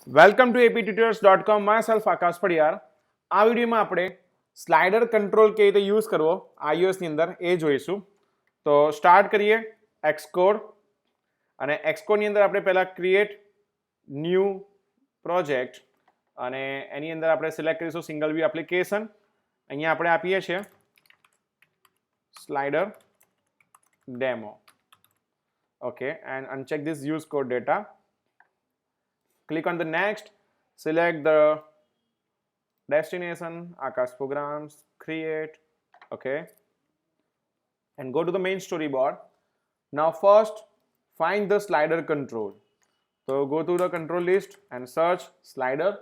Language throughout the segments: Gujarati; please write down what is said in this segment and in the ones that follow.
Welcome to aptutors.com. માયસેલ્ફ આકાશ પડિયાર. આ વિડીયોમાં આપણે સ્લાઇડર કંટ્રોલ કેવી રીતે યુઝ કરવો iOS ની અંદર એ જોઈશું. તો સ્ટાર્ટ કરીએ એક્સકોડ અને એક્સકોડની અંદર આપણે પહેલા ક્રિએટ ન્યૂ પ્રોજેક્ટ અને એની અંદર આપણે સિલેક્ટ કરીશું સિંગલ વ્યૂ એપ્લિકેશન. અહીંયા આપણે આપીએ છીએ slider demo. Okay, and uncheck this use code data. Click on the next, select the destination, Akash Programs, create, okay, and go to the main storyboard. Now first, find the slider control. So go to the control list and search slider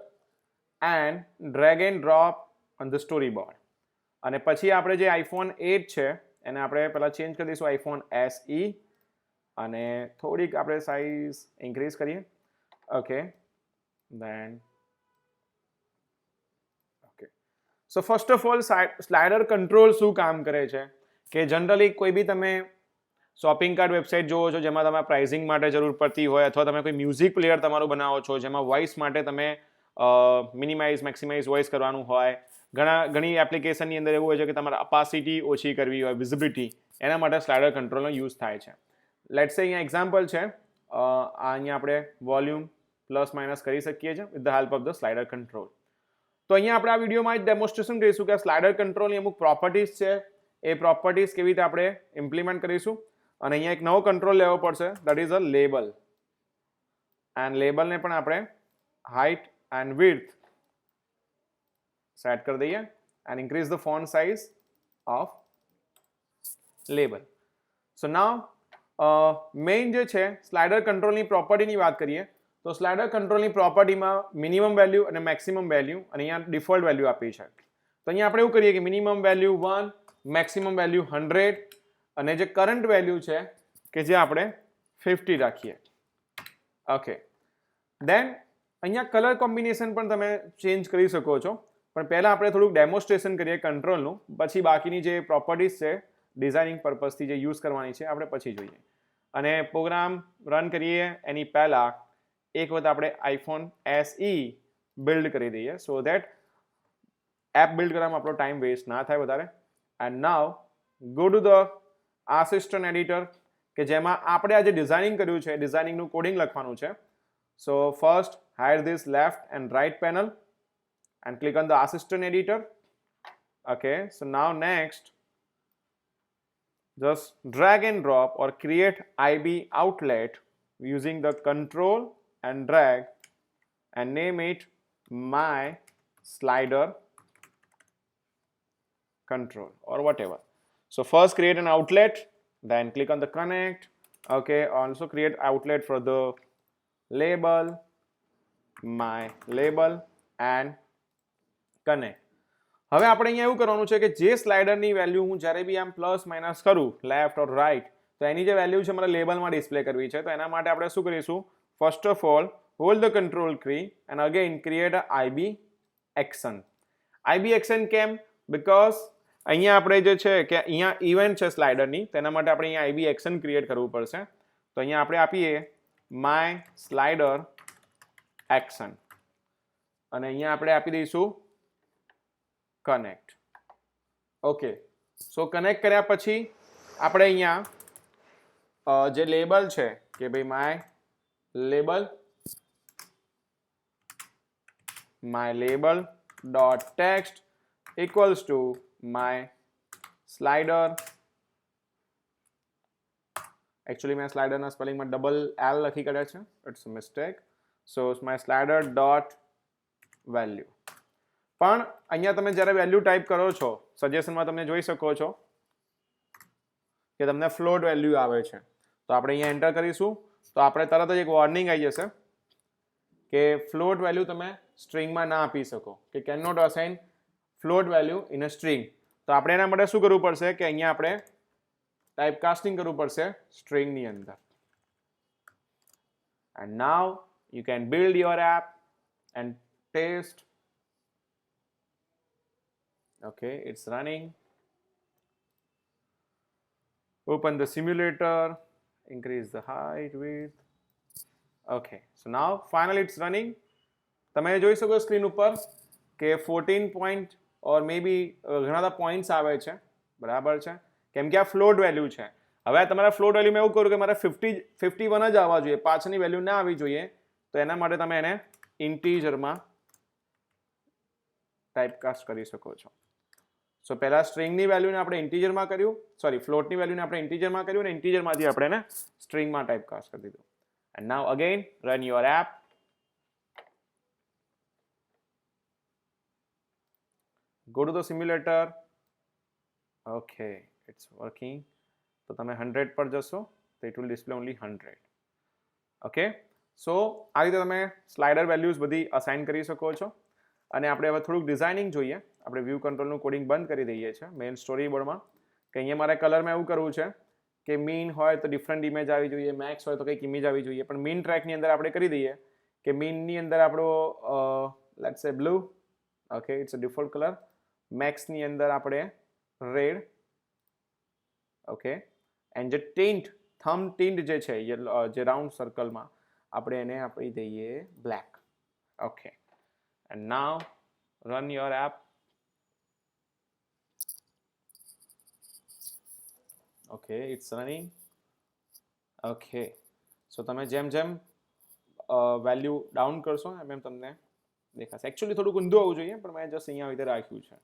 and drag and drop on the storyboard. અને પછી આપણે જે iPhone 8 છે એને આપણે પહેલા ચેન્જ કરી દઈશું iPhone SE અને થોડીક આપણે સાઇઝ ઇન્ક્રીઝ કરીએ. Okay, then okay, so first of all slider control શું કામ કરે છે કે જનરલી કોઈ બી તમે શોપિંગ કાર્ટ વેબસાઇટ જોવો છો જેમાં તમારે પ્રાઇસિંગ માટે જરૂર પડતી હોય અથવા તમે કોઈ મ્યુઝિક પ્લેયર તમારું બનાવો છો જેમાં વોઇસ માટે તમે મિનિમાઇઝ મેક્સિમાઇઝ વોઇસ કરવાનું હોય, ઘણી એપ્લિકેશનની અંદર એવું હોય છે કે તમારે અપાસિટી ઓછી કરવી હોય, વિઝિબિલિટી, એના માટે સ્લાઇડર કંટ્રોલનો યુઝ થાય છે. લેટ્સ સે અહીંયા એક્ઝામ્પલ છે, અહીંયા આપણે વોલ્યુમ પ્લસ માઇનસ કરી શકીએ છીએ with the help of the slider control. તો અહીંયા આપણે આ વિડીયોમાં જ ડેમોન્સ્ટ્રેશન કરીશું કે સ્લાઇડર કંટ્રોલની અમુક પ્રોપર્ટીઝ છે, એ પ્રોપર્ટીઝ કેવી રીતે આપણે ઇમ્પ્લિમેન્ટ કરીશું. અને અહીંયા એક નવો કંટ્રોલ લેવો પડશે, that is a label. And લેબલને પણ આપણે હાઇટ એન્ડ વિડ્થ સેટ કરી દઈએ and increase the font size of label. So now main જે છે સ્લાઇડર કંટ્રોલની પ્રોપર્ટીની વાત કરીએ તો સ્લાઇડર કંટ્રોલની પ્રોપર્ટીમાં મિનિમમ વેલ્યુ અને મેક્સિમમ વેલ્યુ અને અહીંયા ડિફોલ્ટ વેલ્યુ આપી છે. તો અહીંયા આપણે એવું કરીએ કે મિનિમમ વેલ્યુ 1, મેક્સિમમ વેલ્યુ 100 અને જે કરંટ વેલ્યુ છે કે જે આપણે 50 રાખીએ. ઓકે, દેન અહીંયા કલર કોમ્બિનેશન પણ તમે ચેન્જ કરી શકો છો, પણ પહેલાં આપણે થોડુંક ડેમોન્સ્ટ્રેશન કરીએ કંટ્રોલનું, પછી બાકીની જે પ્રોપર્ટીઝ છે ડિઝાઇનિંગ પર્પઝથી જે યુઝ કરવાની છે આપણે પછી જોઈએ. અને પ્રોગ્રામ રન કરીએ એની પહેલાં એક વખત આપણે iPhone SE બિલ્ડ કરી દઈએ સો દેટ એપ બિલ્ડ કરવામાં આપણો ટાઈમ વેસ્ટ ના થાય વધારે. And now go to the assistant editor કે જેમાં આપણે આજે ડિઝાઇનિંગ કર્યું છે, ડિઝાઇનિંગનું કોડિંગ લખવાનું છે. So first hide this left and write panel and click on the assistant editor. Okay, so now next just drag and drop or create IB outlet using the control and drag and name it my slider control or whatever. So first create an outlet, then click on the connect. Okay, also create outlet for the label, my label and connect. હવે આપણે અહીંયા એવું કરવાનું છે કે જે સ્લાઇડરની વેલ્યુ હું જ્યારે બી આમ પ્લસ માઇનસ કરું લેફ્ટ ઓર રાઇટ તો એની જે વેલ્યુ છે મારે લેબલમાં ડિસ્પ્લે કરવી છે. તો એના માટે આપણે શું કરીશું, first of all hold the control key and again create a IB action. IB action કેમ? બીકોઝ અહીંયા આપણે જે છે કે અહીંયા ઇવેન્ટ છે સ્લાઇડરની, તેના માટે આપણે અહીંયા IB એક્શન ક્રિએટ કરવું પડશે. તો અહીંયા આપણે આપીએ માય સ્લાઇડર એક્શન અને અહીંયા આપણે આપી દઈશું કનેક્ટ. ઓકે, સો કનેક્ટ કર્યા પછી આપણે અહીંયા જે લેબલ છે કે ભાઈ my label dot text equals to my slider. Actually મેં સ્લાઇડરના સ્પેલિંગમાં ડબલ L લખી કાઢ્યા છે, it's a mistake. So my slider dot value. પણ અહીંયા તમે જ્યારે વેલ્યુ ટાઈપ કરો છો સજેશનમાં તમે જોઈ શકો છો કે તમને ફ્લોટ વેલ્યુ આવે છે. તો આપણે અહીંયા એન્ટર કરીશું તો આપણે તરત જ એક વોર્નિંગ આવી જશે કે ફ્લોટ વેલ્યુ તમે સ્ટ્રિંગમાં ના આપી શકો, કે can not assign float value in a string. તો આપણે એના માટે શું કરવું પડશે કે અહીંયા આપણે ટાઈપ કાસ્ટિંગ કરવું પડશે સ્ટ્રિંગની અંદર. And now you can build your app and test. Okay, it's running. Open the simulator, increase the height, width. Okay, so now finally it's running. તમે જોઈ શકો સ્ક્રીન ઉપર કે 14 પોઈન્ટ ઓર મે બી ઘણા બધા પોઈન્ટ્સ આવે છે, બરાબર છે, કેમ કે આ ફ્લોટ વેલ્યુ છે. હવે તમારા ફ્લોટ વેલ્યુમાં એવું કરું કે મારે 51 જ આવવા જોઈએ, પાછળની વેલ્યુ ના આવી જોઈએ, તો એના માટે તમે એને ઇન્ટીજરમાં ટાઈપકાસ્ટ કરી શકો છો. સો પહેલા સ્ટ્રિંગની વેલ્યુને આપણે ઇન્ટીજરમાં કર્યું, સોરી ફ્લોટની વેલ્યુને આપણે ઇન્ટીજરમાં કર્યું, અને ઇન્ટીજરમાંથી આપણે એને સ્ટ્રિંગમાં ટાઈપકાસ્ટ કરી દીધું. And now again run your app. Go to the simulator. Okay, it's working. તો તમે 100 પર જશો તો it will display only 100. Okay, સો આ રીતે તમે સ્લાઇડર વેલ્યુઝ બધી અસાઇન કરી શકો છો. અને આપણે હવે થોડુંક ડિઝાઇનિંગ જોઈએ. આપણે વ્યૂ કંટ્રોલનું કોડિંગ બંધ કરી દઈએ છીએ મેઇન સ્ટોરી બોર્ડમાં, કે અહીંયા મારે કલરમાં એવું કરવું છે કે મીન હોય તો ડિફરન્ટ ઇમેજ આવી જોઈએ, મેક્સ હોય તો કંઈક ઇમેજ આવી જોઈએ, પણ મીન ટ્રેકની અંદર આપણે કરી દઈએ કે મીનની અંદર આપણો let's say blue, okay it's a default colour, મેક્સની અંદર આપણે રેડ, ઓકે, એન્ડ જે ટિન્ટ થમ ટિન્ટ જે છે જે રાઉન્ડ સર્કલમાં આપણે એને આપી દઈએ black. Okay, and now run your app. Okay, it's running. Okay, so તમે જેમ જેમ વેલ્યુ ડાઉન કરશો એમ એમ તમને દેખાશે. એકચ્યુઅલી થોડુંક ઊંધું આવવું જોઈએ, પણ મેં જસ્ટ અહીંયા રીતે રાખ્યું છે.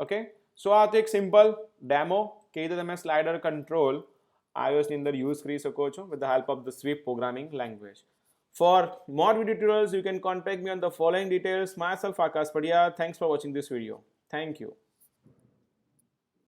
ઓકે, સો આ તો એક સિમ્પલ ડેમો કે રીતે તમે સ્લાઇડર કંટ્રોલ iOS ની અંદર યુઝ કરી શકો છો with the help of the Swift programming language. For more video tutorials, you can contact me on the following details. Myself, Akash Padia. Thanks for watching this video. Thank you.